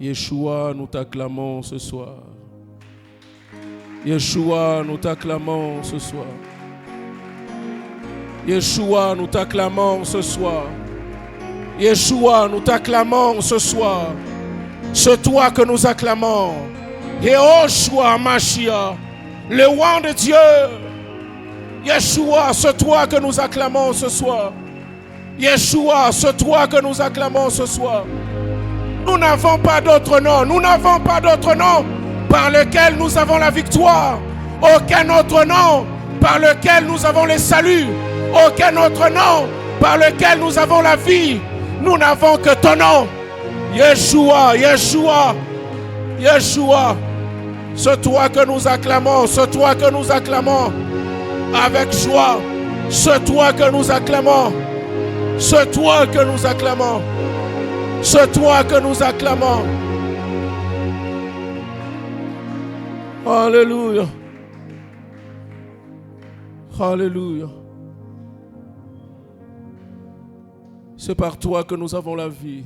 Yeshua, nous t'acclamons ce soir. Yeshua, nous t'acclamons ce soir. Yeshua, nous t'acclamons ce soir. Yeshua, nous t'acclamons ce soir. C'est toi que nous acclamons. Yehoshua Mashiach, le roi de Dieu. Yeshua, c'est toi que nous acclamons ce soir. Yeshua, c'est toi que nous acclamons ce soir. Nous n'avons pas d'autre nom. Nous n'avons pas d'autre nom par lequel nous avons la victoire. Aucun autre nom par lequel nous avons le salut. Aucun autre nom par lequel nous avons la vie. Nous n'avons que ton nom. Yeshua, Yeshua, Yeshua. C'est toi que nous acclamons. C'est toi que nous acclamons avec joie. C'est toi que nous acclamons. C'est toi que nous acclamons. C'est toi que nous acclamons. Alléluia. Alléluia. C'est par toi que nous avons la vie.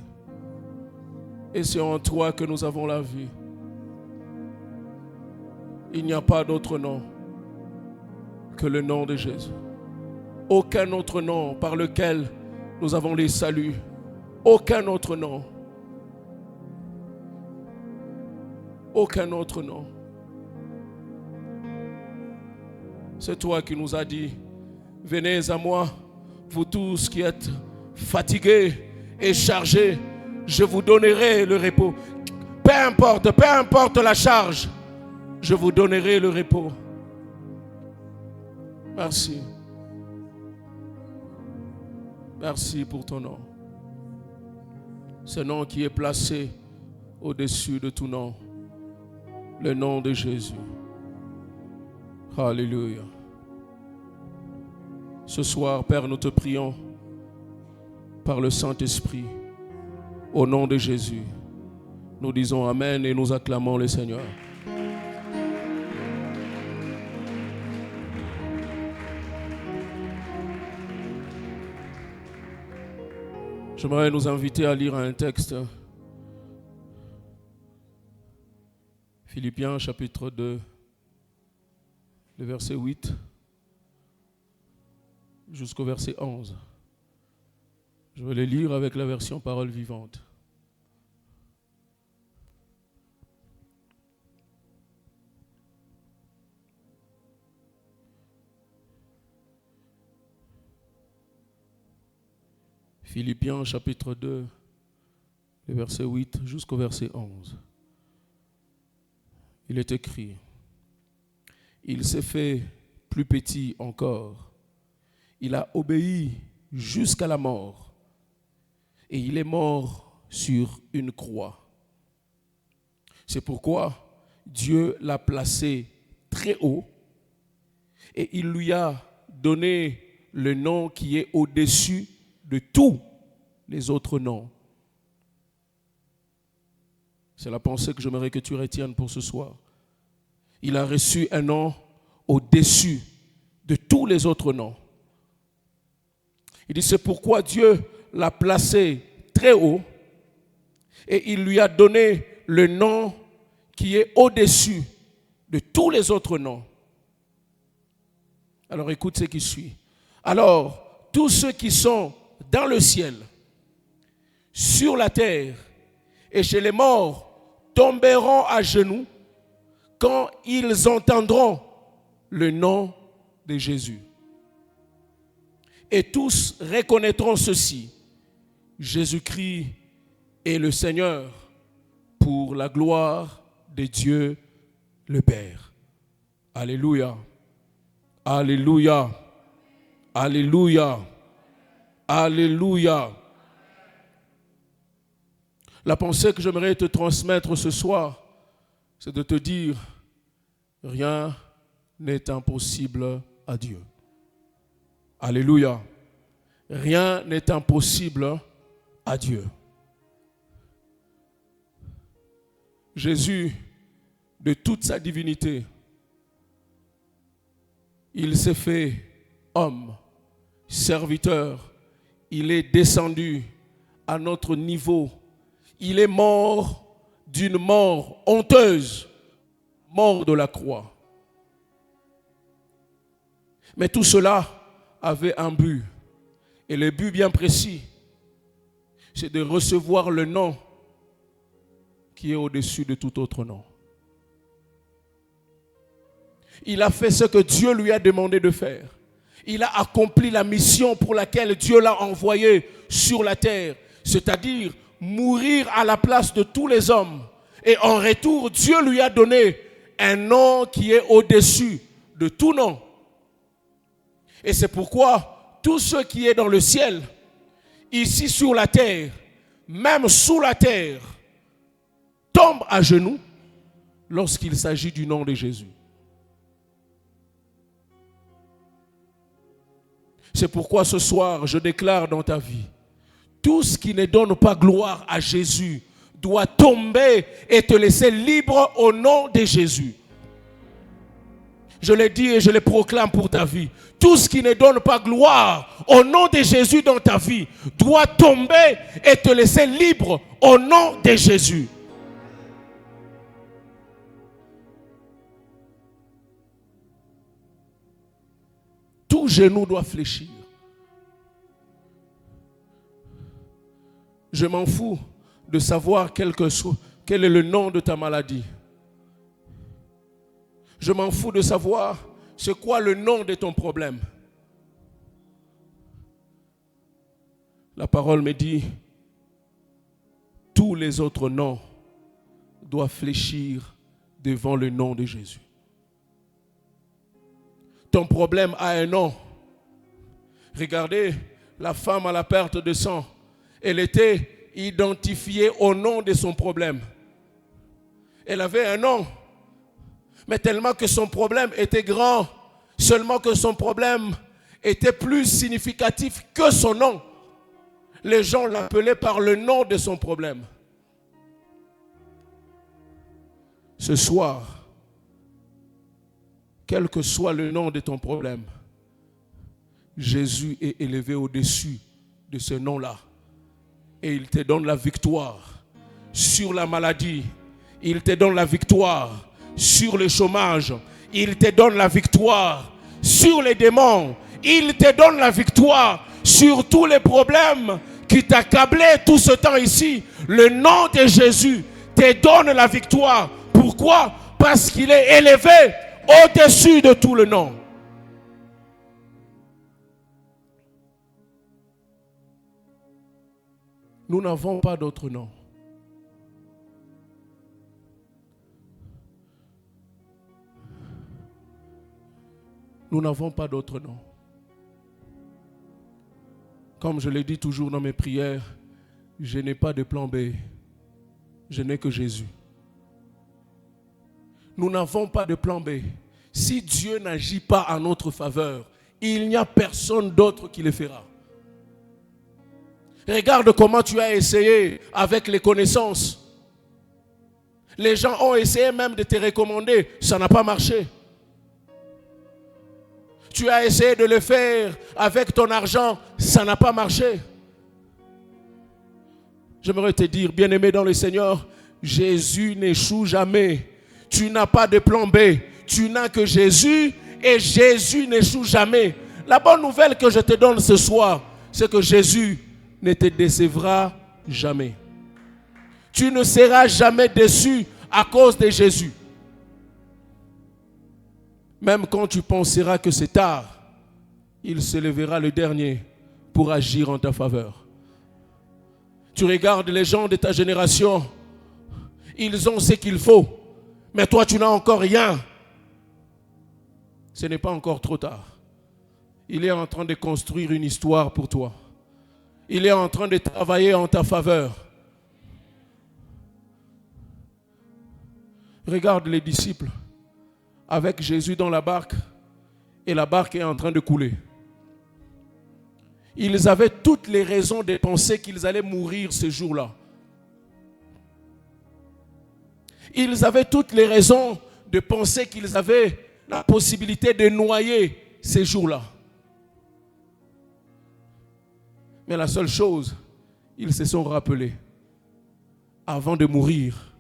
Et c'est en toi que nous avons la vie. Il n'y a pas d'autre nom que le nom de Jésus. Aucun autre nom par lequel nous avons les saluts. Aucun autre nom. Aucun autre nom. C'est toi qui nous as dit, venez à moi, vous tous qui êtes fatigués et chargés, je vous donnerai le repos. Peu importe la charge, je vous donnerai le repos. Merci. Merci pour ton nom. Ce nom qui est placé au-dessus de tout nom. Le nom de Jésus. Alléluia. Ce soir, Père, nous te prions par le Saint-Esprit. Au nom de Jésus. Nous disons Amen et nous acclamons le Seigneur. J'aimerais nous inviter à lire un texte. Philippiens chapitre 2, le verset 8 jusqu'au verset 11. Je vais le lire avec la version parole vivante. Philippiens chapitre 2, le verset 8 jusqu'au verset 11. Il est écrit, il s'est fait plus petit encore. Il a obéi jusqu'à la mort. Et il est mort sur une croix. C'est pourquoi Dieu l'a placé très haut et il lui a donné le nom qui est au-dessus de tous les autres noms. C'est la pensée que j'aimerais que tu retiennes pour ce soir. Il a reçu un nom au-dessus de tous les autres noms. Il dit, c'est pourquoi Dieu l'a placé très haut et il lui a donné le nom qui est au-dessus de tous les autres noms. Alors écoute ce qui suit. Alors, tous ceux qui sont dans le ciel, sur la terre et chez les morts tomberont à genoux quand ils entendront le nom de Jésus. Et tous reconnaîtront ceci. Jésus-Christ est le Seigneur pour la gloire de Dieu le Père. Alléluia. Alléluia. Alléluia. Alléluia. La pensée que j'aimerais te transmettre ce soir, c'est de te dire, rien n'est impossible à Dieu. Alléluia. Rien n'est impossible à Dieu. Jésus, de toute sa divinité, il s'est fait homme, serviteur. Il est descendu à notre niveau. Il est mort d'une mort honteuse, mort de la croix. Mais tout cela avait un but. Et le but bien précis, c'est de recevoir le nom qui est au-dessus de tout autre nom. Il a fait ce que Dieu lui a demandé de faire. Il a accompli la mission pour laquelle Dieu l'a envoyé sur la terre, c'est-à-dire mourir à la place de tous les hommes. Et en retour, Dieu lui a donné un nom qui est au-dessus de tout nom. Et c'est pourquoi tout ce qui est dans le ciel, ici sur la terre, même sous la terre, tombe à genoux lorsqu'il s'agit du nom de Jésus. C'est pourquoi ce soir, je déclare dans ta vie, tout ce qui ne donne pas gloire à Jésus doit tomber et te laisser libre au nom de Jésus. Je l'ai dit et je le proclame pour ta vie. Tout ce qui ne donne pas gloire au nom de Jésus dans ta vie doit tomber et te laisser libre au nom de Jésus. Tout genou doit fléchir. Je m'en fous de savoir quel est le nom de ta maladie. Je m'en fous de savoir c'est quoi le nom de ton problème. La parole me dit, tous les autres noms doivent fléchir devant le nom de Jésus. Ton problème a un nom. Regardez, la femme à la perte de sang, elle était identifiée au nom de son problème. Elle avait un nom, mais tellement que son problème était grand, seulement que son problème était plus significatif que son nom. Les gens l'appelaient par le nom de son problème. Ce soir, quel que soit le nom de ton problème, Jésus est élevé au-dessus de ce nom-là. Et il te donne la victoire sur la maladie. Il te donne la victoire sur le chômage. Il te donne la victoire sur les démons. Il te donne la victoire sur tous les problèmes qui t'accablaient tout ce temps ici. Le nom de Jésus te donne la victoire. Pourquoi? Parce qu'il est élevé au-dessus de tout le nom. Nous n'avons pas d'autre nom. Nous n'avons pas d'autre nom. Comme je l'ai dit toujours dans mes prières, je n'ai pas de plan B. Je n'ai que Jésus. Nous n'avons pas de plan B. Si Dieu n'agit pas en notre faveur, il n'y a personne d'autre qui le fera. Regarde comment tu as essayé avec les connaissances. Les gens ont essayé même de te recommander. Ça n'a pas marché. Tu as essayé de le faire avec ton argent. Ça n'a pas marché. J'aimerais te dire, bien-aimé dans le Seigneur, Jésus n'échoue jamais. Tu n'as pas de plan B. Tu n'as que Jésus et Jésus n'échoue jamais. La bonne nouvelle que je te donne ce soir, c'est que Jésus ne te décevra jamais. Tu ne seras jamais déçu à cause de Jésus. Même quand tu penseras que c'est tard, il se lèvera le dernier pour agir en ta faveur. Tu regardes les gens de ta génération, ils ont ce qu'il faut, mais toi tu n'as encore rien. Ce n'est pas encore trop tard. Il est en train de construire une histoire pour toi. Il est en train de travailler en ta faveur. Regarde les disciples avec Jésus dans la barque et la barque est en train de couler. Ils avaient toutes les raisons de penser qu'ils allaient mourir ce jour-là. Ils avaient toutes les raisons de penser qu'ils avaient la possibilité de noyer ces jours-là. Mais la seule chose, ils se sont rappelés, avant de mourir,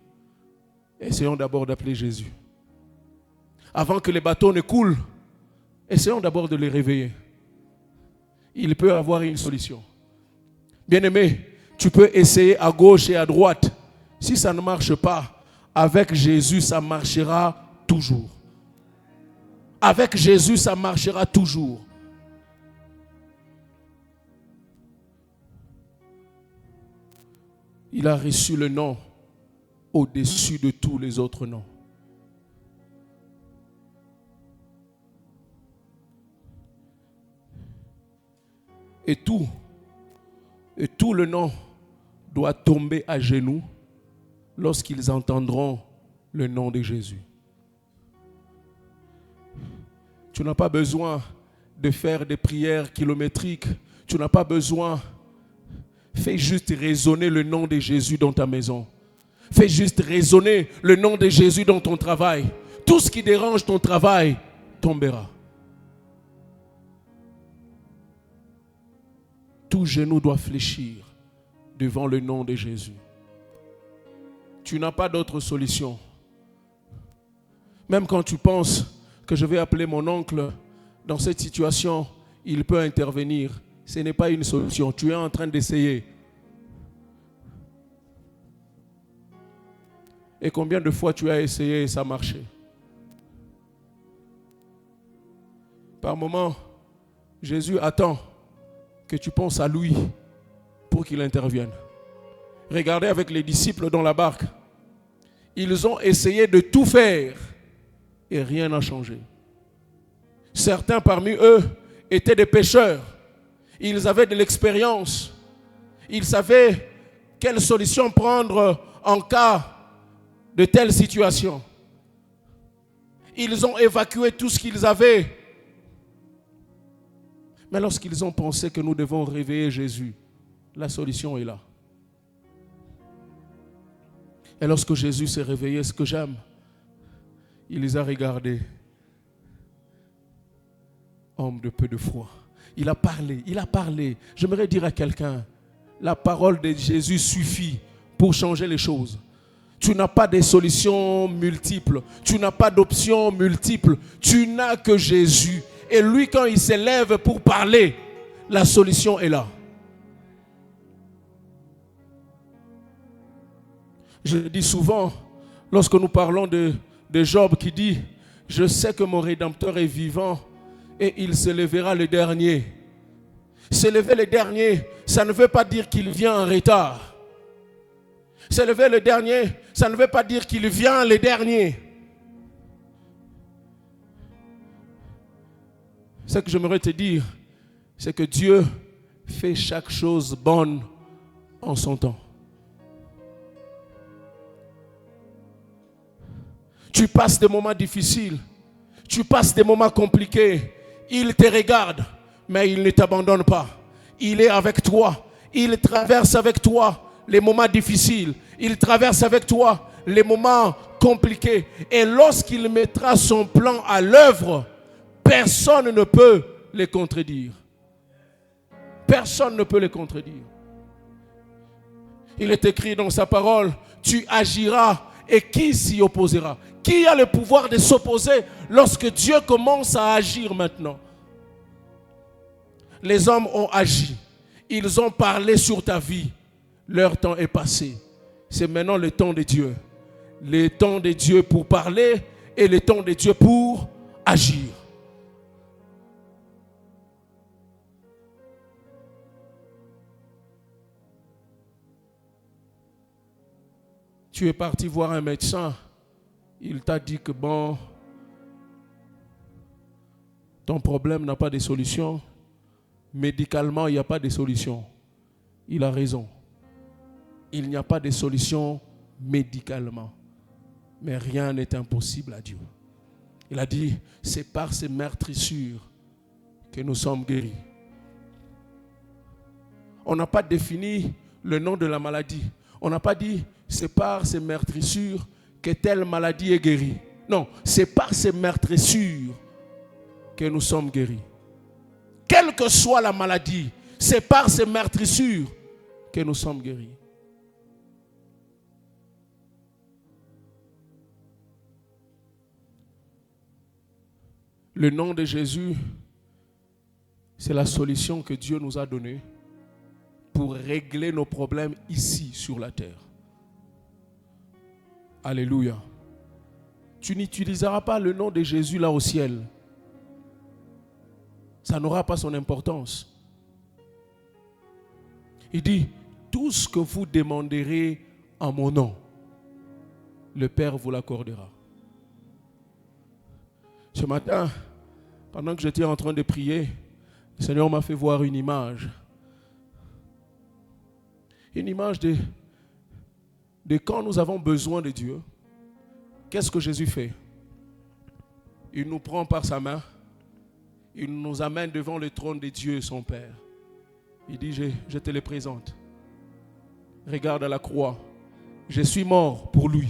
Essayons d'abord d'appeler Jésus. Avant que les bateaux ne coulent, essayons d'abord de les réveiller. Il peut avoir une solution. Bien-aimé, tu peux essayer à gauche et à droite. Si ça ne marche pas, avec Jésus, ça marchera toujours. Avec Jésus, ça marchera toujours. Il a reçu le nom au-dessus de tous les autres noms. Et tout le nom doit tomber à genoux lorsqu'ils entendront le nom de Jésus. Tu n'as pas besoin de faire des prières kilométriques. Tu n'as pas besoin. Fais juste résonner le nom de Jésus dans ta maison. Fais juste résonner le nom de Jésus dans ton travail. Tout ce qui dérange ton travail tombera. Tout genou doit fléchir devant le nom de Jésus. Tu n'as pas d'autre solution. Même quand tu penses que je vais appeler mon oncle dans cette situation, il peut intervenir. Ce n'est pas une solution. Tu es en train d'essayer. Et combien de fois tu as essayé et ça a marché? Par moment, Jésus attend que tu penses à lui pour qu'il intervienne. Regardez avec les disciples dans la barque. Ils ont essayé de tout faire et rien n'a changé. Certains parmi eux étaient des pêcheurs. Ils avaient de l'expérience. Ils savaient quelle solution prendre en cas de telle situation. Ils ont évacué tout ce qu'ils avaient. Mais lorsqu'ils ont pensé que nous devons réveiller Jésus, la solution est là. Et lorsque Jésus s'est réveillé, ce que j'aime, il les a regardés. Homme de peu de foi. Il a parlé. J'aimerais dire à quelqu'un, la parole de Jésus suffit pour changer les choses. Tu n'as pas de solutions multiples. Tu n'as pas d'options multiples. Tu n'as que Jésus. Et lui, quand il s'élève pour parler, la solution est là. Je le dis souvent, lorsque nous parlons de Job qui dit, je sais que mon Rédempteur est vivant et il se lèvera le dernier. Se lever le dernier, ça ne veut pas dire qu'il vient en retard. Se lever le dernier, ça ne veut pas dire qu'il vient le dernier. Ce que j'aimerais te dire, c'est que Dieu fait chaque chose bonne en son temps. Tu passes des moments difficiles, tu passes des moments compliqués. Il te regarde, mais il ne t'abandonne pas. Il est avec toi. Il traverse avec toi les moments difficiles. Il traverse avec toi les moments compliqués. Et lorsqu'il mettra son plan à l'œuvre, personne ne peut les contredire. Personne ne peut les contredire. Il est écrit dans sa parole, tu agiras et qui s'y opposera? Qui a le pouvoir de s'opposer lorsque Dieu commence à agir maintenant? Les hommes ont agi. Ils ont parlé sur ta vie. Leur temps est passé. C'est maintenant le temps de Dieu. Le temps de Dieu pour parler et le temps de Dieu pour agir. Tu es parti voir un médecin. Il t'a dit que bon, ton problème n'a pas de solution. Médicalement, il n'y a pas de solution. Il a raison. Il n'y a pas de solution médicalement. Mais rien n'est impossible à Dieu. Il a dit, c'est par ces meurtrissures que nous sommes guéris. On n'a pas défini le nom de la maladie. On n'a pas dit, c'est par ces meurtrissures que telle maladie est guérie. Non, c'est par ces meurtrissures que nous sommes guéris. Quelle que soit la maladie, c'est par ces meurtrissures que nous sommes guéris. Le nom de Jésus, c'est la solution que Dieu nous a donnée pour régler nos problèmes ici sur la terre. Alléluia. Tu n'utiliseras pas le nom de Jésus là au ciel. Ça n'aura pas son importance. Il dit, tout ce que vous demanderez en mon nom, le Père vous l'accordera. Ce matin, pendant que j'étais en train de prier, le Seigneur m'a fait voir une image. Une image de quand nous avons besoin de Dieu. Qu'est-ce que Jésus fait? Il nous prend par sa main. Il nous amène devant le trône de Dieu, son Père. Il dit, je te le présente. Regarde à la croix. Je suis mort pour lui.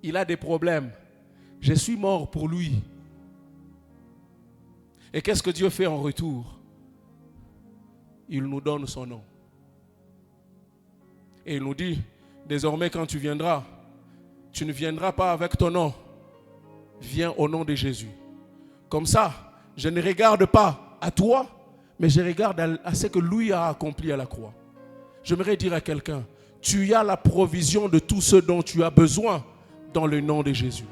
Il a des problèmes. Je suis mort pour lui. Et qu'est-ce que Dieu fait en retour? Il nous donne son nom. Et il nous dit, désormais quand tu viendras, tu ne viendras pas avec ton nom. Viens au nom de Jésus. Comme ça, je ne regarde pas à toi, mais je regarde à ce que lui a accompli à la croix. J'aimerais dire à quelqu'un, tu as la provision de tout ce dont tu as besoin dans le nom de Jésus.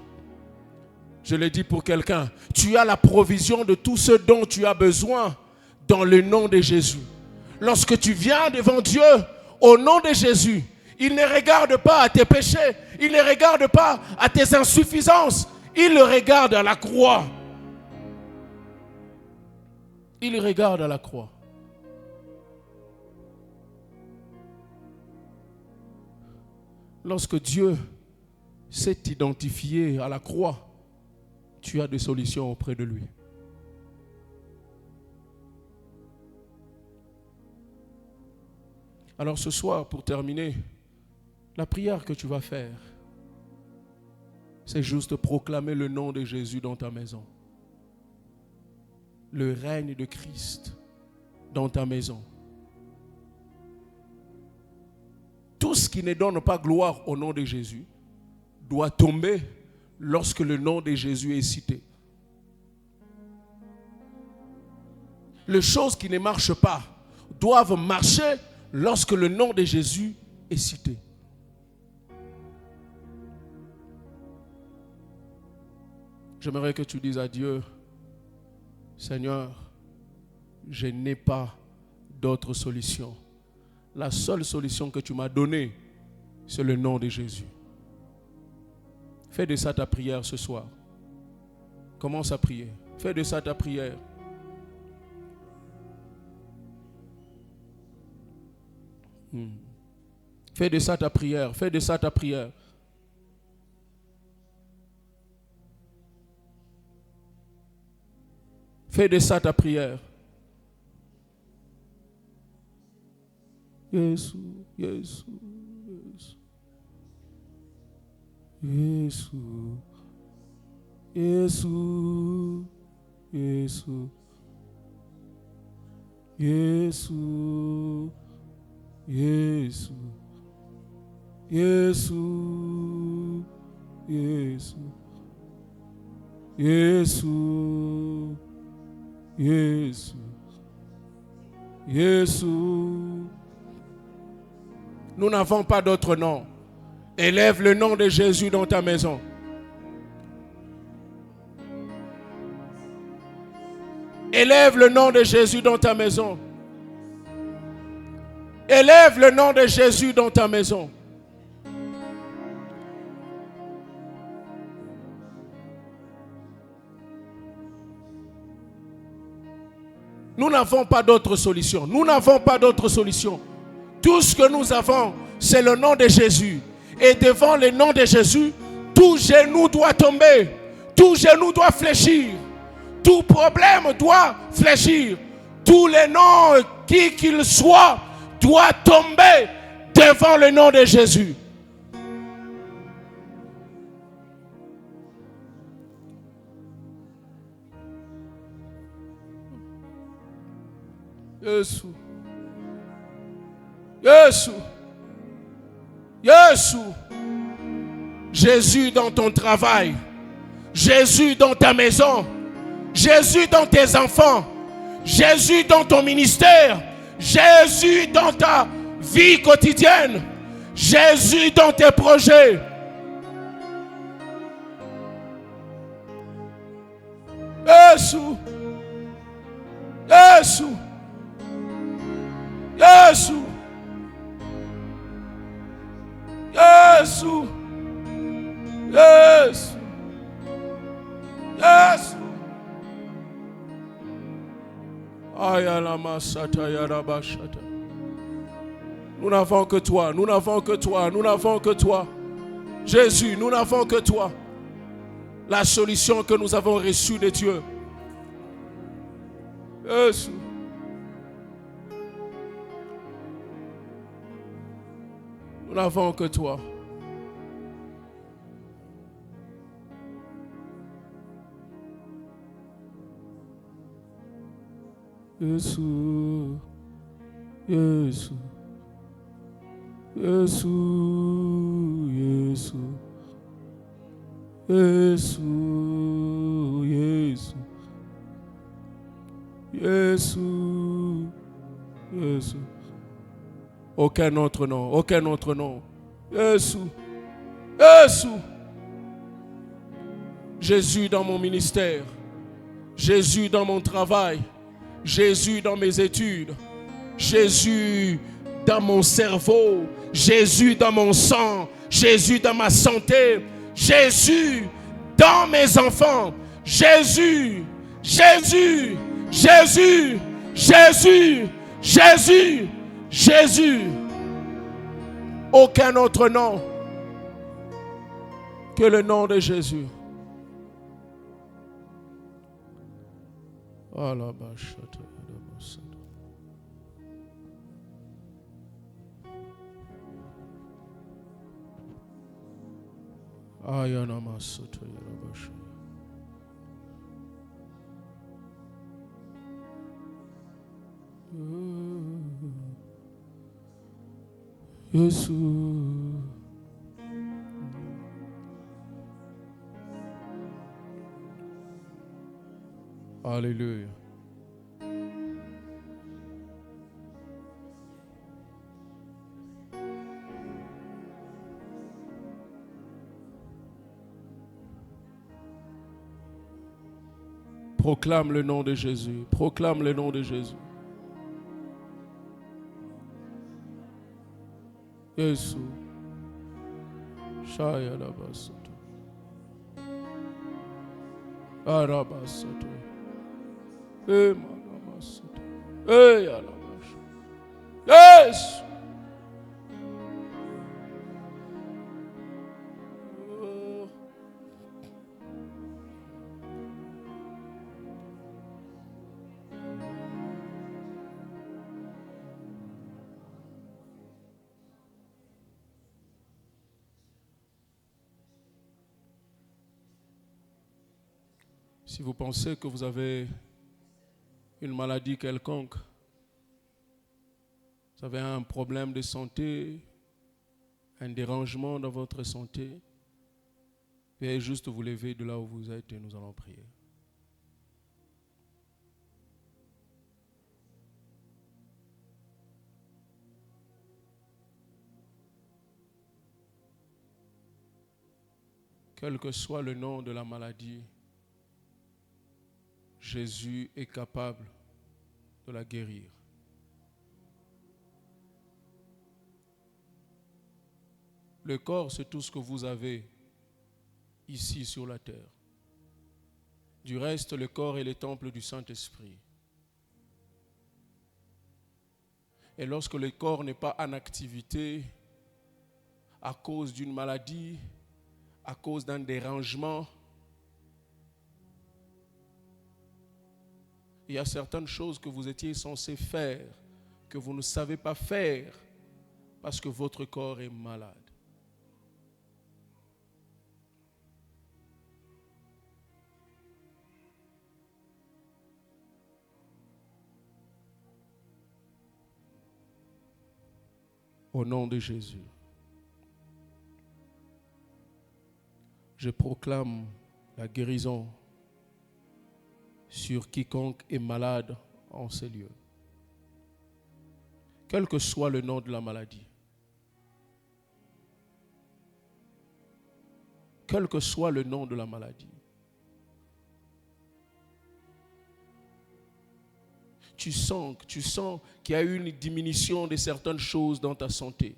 Je le dis pour quelqu'un, tu as la provision de tout ce dont tu as besoin dans le nom de Jésus. Lorsque tu viens devant Dieu, au nom de Jésus, il ne regarde pas à tes péchés, il ne regarde pas à tes insuffisances, il le regarde à la croix. Il regarde à la croix. Lorsque Dieu s'est identifié à la croix, tu as des solutions auprès de lui. Alors ce soir, pour terminer, la prière que tu vas faire, c'est juste proclamer le nom de Jésus dans ta maison. Le règne de Christ dans ta maison. Tout ce qui ne donne pas gloire au nom de Jésus doit tomber lorsque le nom de Jésus est cité. Les choses qui ne marchent pas doivent marcher lorsque le nom de Jésus est cité. J'aimerais que tu dises à Dieu, Seigneur, je n'ai pas d'autre solution. La seule solution que tu m'as donnée, c'est le nom de Jésus. Fais de ça ta prière ce soir. Commence à prier. Fais de ça ta prière. Fais de ça ta prière. Fais de ça ta prière. Fais de ça ta prière. Jésus, Jésus, Jésus. Jésus, Jésus, Jésus, Jésus, Jésus, Jésus, Jésus, Jésus, Jésus. Nous n'avons pas d'autre nom. Élève le nom de Jésus dans ta maison. Élève le nom de Jésus dans ta maison. Élève le nom de Jésus dans ta maison. Nous n'avons pas d'autre solution. Nous n'avons pas d'autre solution. Tout ce que nous avons, c'est le nom de Jésus. Et devant le nom de Jésus, tout genou doit tomber. Tout genou doit fléchir. Tout problème doit fléchir. Tous les noms, qui qu'ils soient, doit tomber devant le nom de Jésus. Jésus. Jésus. Jésus. Jésus dans ton travail. Jésus dans ta maison, Jésus dans tes enfants, Jésus dans ton ministère, Jésus dans ta vie quotidienne, Jésus dans tes projets. Jésus, Jésus, Jésus, Jésus, Jésus, Jésus. Nous n'avons que toi, nous n'avons que toi, nous n'avons que toi. Jésus, nous n'avons que toi. La solution que nous avons reçue de Dieu. Jésus. Nous n'avons que toi. Jésus, Jésus, Jésus, Jésus, Jésus, Jésus, Jésus, Jésus. Aucun autre nom, aucun autre nom. Jésus, Jésus. Jésus dans mon ministère, Jésus dans mon travail, Jésus dans mes études, Jésus dans mon cerveau, Jésus dans mon sang, Jésus dans ma santé, Jésus dans mes enfants, Jésus, Jésus, Jésus, Jésus, Jésus, Jésus. Aucun autre nom que le nom de Jésus. Jésus. Alléluia. Proclame le nom de Jésus. Proclame le nom de Jésus. Jésus. Shaya Labasoto. Arabasoto. Emanabasoto. Eyalabash. Yes. Si vous pensez que vous avez une maladie quelconque, vous avez un problème de santé, un dérangement dans votre santé, veuillez juste vous lever de là où vous êtes et nous allons prier. Quel que soit le nom de la maladie, Jésus est capable de la guérir. Le corps, c'est tout ce que vous avez ici sur la terre. Du reste, le corps est le temple du Saint-Esprit. Et lorsque le corps n'est pas en activité, à cause d'une maladie, à cause d'un dérangement, il y a certaines choses que vous étiez censé faire, que vous ne savez pas faire, parce que votre corps est malade. Au nom de Jésus, je proclame la guérison sur quiconque est malade en ces lieux. Quel que soit le nom de la maladie. Quel que soit le nom de la maladie. Tu sens qu'il y a eu une diminution de certaines choses dans ta santé.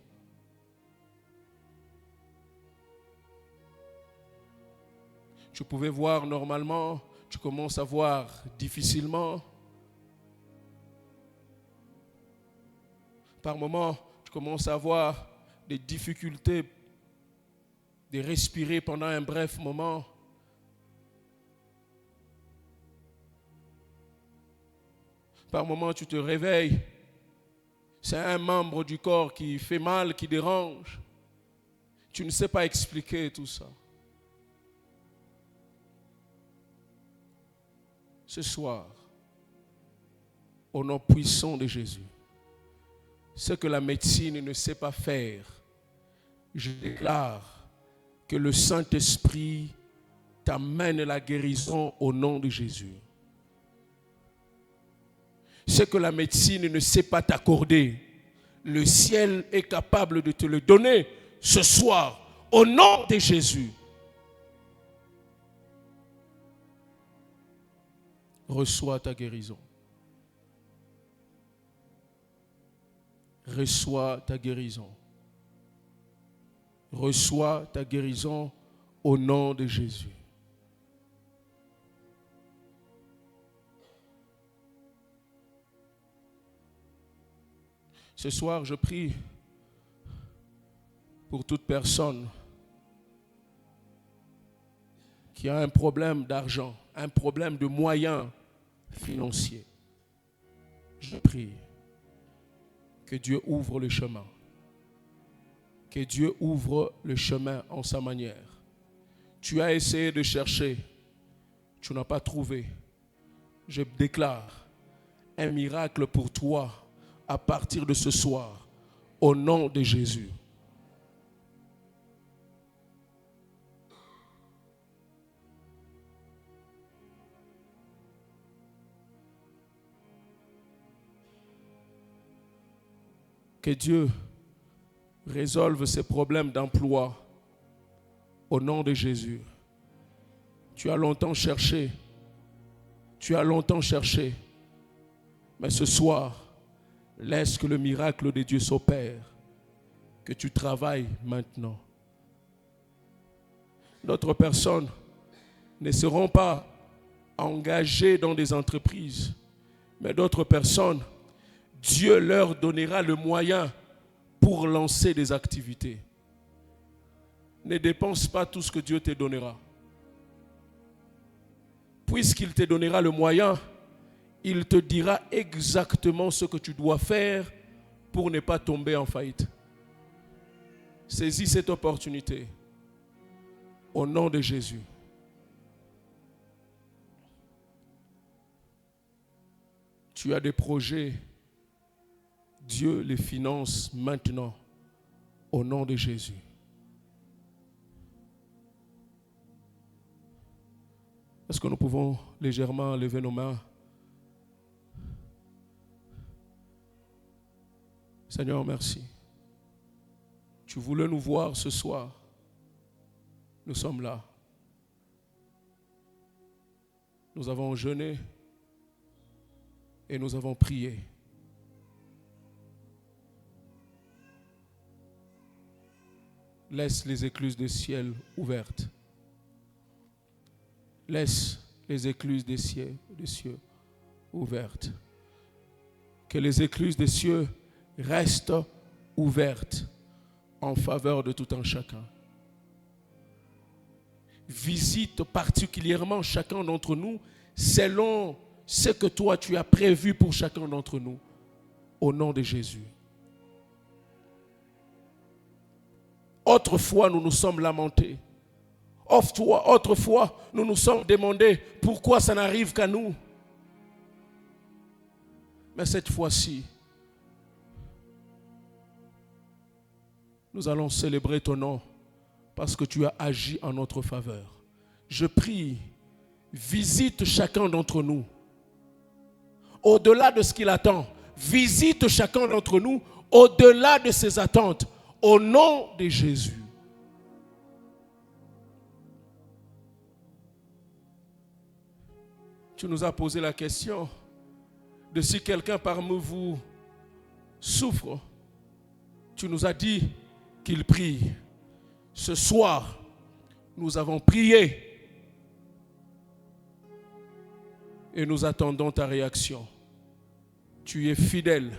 Tu pouvais voir normalement, tu commences à voir difficilement. Par moments, tu commences à avoir des difficultés de respirer pendant un bref moment. Par moments, tu te réveilles. C'est un membre du corps qui fait mal, qui dérange. Tu ne sais pas expliquer tout ça. Ce soir, au nom puissant de Jésus, ce que la médecine ne sait pas faire, je déclare que le Saint-Esprit t'amène la guérison au nom de Jésus. Ce que la médecine ne sait pas t'accorder, le ciel est capable de te le donner ce soir, au nom de Jésus. Reçois ta guérison. Reçois ta guérison. Reçois ta guérison au nom de Jésus. Ce soir, je prie pour toute personne qui a un problème d'argent, un problème de moyens financiers. Je prie que Dieu ouvre le chemin. Que Dieu ouvre le chemin en sa manière. Tu as essayé de chercher, tu n'as pas trouvé. Je déclare un miracle pour toi à partir de ce soir, au nom de Jésus. Que Dieu résolve ces problèmes d'emploi au nom de Jésus. Tu as longtemps cherché, mais ce soir, laisse que le miracle de Dieu s'opère, que tu travailles maintenant. D'autres personnes ne seront pas engagées dans des entreprises, mais d'autres personnes, Dieu leur donnera le moyen pour lancer des activités. Ne dépense pas tout ce que Dieu te donnera. Puisqu'il te donnera le moyen, il te dira exactement ce que tu dois faire pour ne pas tomber en faillite. Saisis cette opportunité au nom de Jésus. Tu as des projets, Dieu les finance maintenant au nom de Jésus. Est-ce que nous pouvons légèrement lever nos mains? Seigneur, merci. Tu voulais nous voir ce soir. Nous sommes là. Nous avons jeûné et nous avons prié. Laisse les écluses du ciel ouvertes. Laisse les écluses des cieux ouvertes. Que les écluses des cieux restent ouvertes en faveur de tout un chacun. Visite particulièrement chacun d'entre nous selon ce que toi tu as prévu pour chacun d'entre nous. Au nom de Jésus. Autrefois, nous nous sommes lamentés. Autrefois, nous nous sommes demandé pourquoi ça n'arrive qu'à nous. Mais cette fois-ci, nous allons célébrer ton nom parce que tu as agi en notre faveur. je prie, visite chacun d'entre nous. Au-delà de ce qu'il attend, visite chacun d'entre nous, au-delà de ses attentes, au nom de Jésus. Tu nous as posé la question de si quelqu'un parmi vous souffre. Tu nous as dit qu'il prie. Ce soir, nous avons prié et nous attendons ta réaction. Tu es fidèle.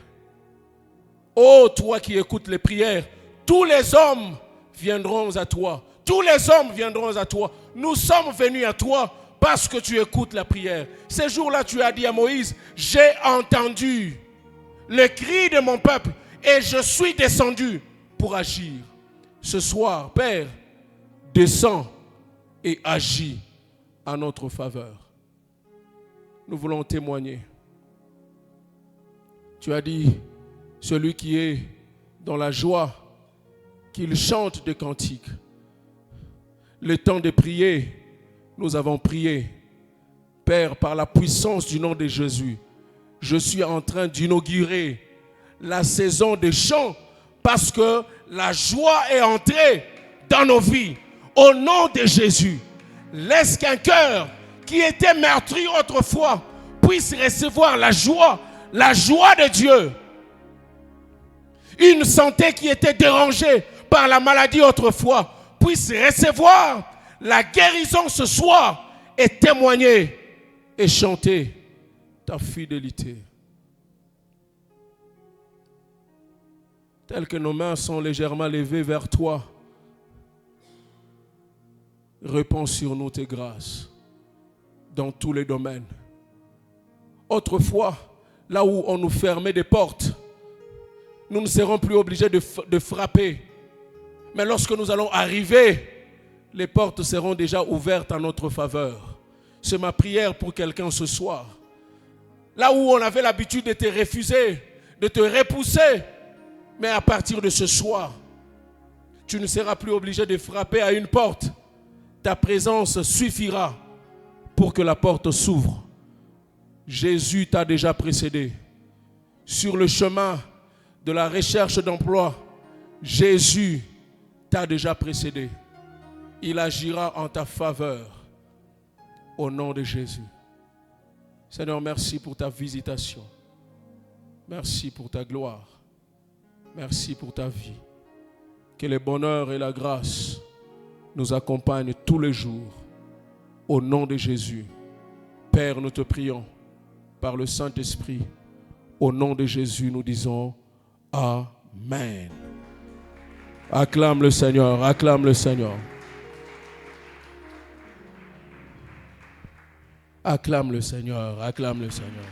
Oh, toi qui écoutes les prières, tous les hommes viendront à toi. Tous les hommes viendront à toi. Nous sommes venus à toi parce que tu écoutes la prière. Ces jours-là, tu as dit à Moïse, j'ai entendu le cri de mon peuple et je suis descendu pour agir. Ce soir, Père, descends et agis en notre faveur. Nous voulons témoigner. Tu as dit, celui qui est dans la joie, qu'il chante des cantiques. Le temps de prier, nous avons prié. Père, par la puissance du nom de Jésus, je suis en train d'inaugurer la saison des chants parce que la joie est entrée dans nos vies. Au nom de Jésus, laisse qu'un cœur qui était meurtri autrefois puisse recevoir la joie de Dieu. Une santé qui était dérangée par la maladie autrefois puisse recevoir la guérison ce soir et témoigner et chanter ta fidélité. Telles que nos mains sont légèrement levées vers toi, répands sur nous tes grâces dans tous les domaines. Autrefois, là où on nous fermait des portes, nous ne serons plus obligés de frapper. Mais lorsque nous allons arriver, les portes seront déjà ouvertes en notre faveur. C'est ma prière pour quelqu'un ce soir. Là où on avait l'habitude de te refuser, de te repousser, mais à partir de ce soir, tu ne seras plus obligé de frapper à une porte. Ta présence suffira pour que la porte s'ouvre. Jésus t'a déjà précédé. Sur le chemin de la recherche d'emploi, Jésus t'a déjà précédé. Il agira en ta faveur au nom de Jésus. Seigneur, merci pour ta visitation. Merci pour ta gloire. Merci pour ta vie. Que le bonheur et la grâce nous accompagnent tous les jours. Au nom de Jésus. Père, nous te prions par le Saint-Esprit. Au nom de Jésus, nous disons Amen. Acclame le Seigneur, acclame le Seigneur. Acclame le Seigneur, acclame le Seigneur.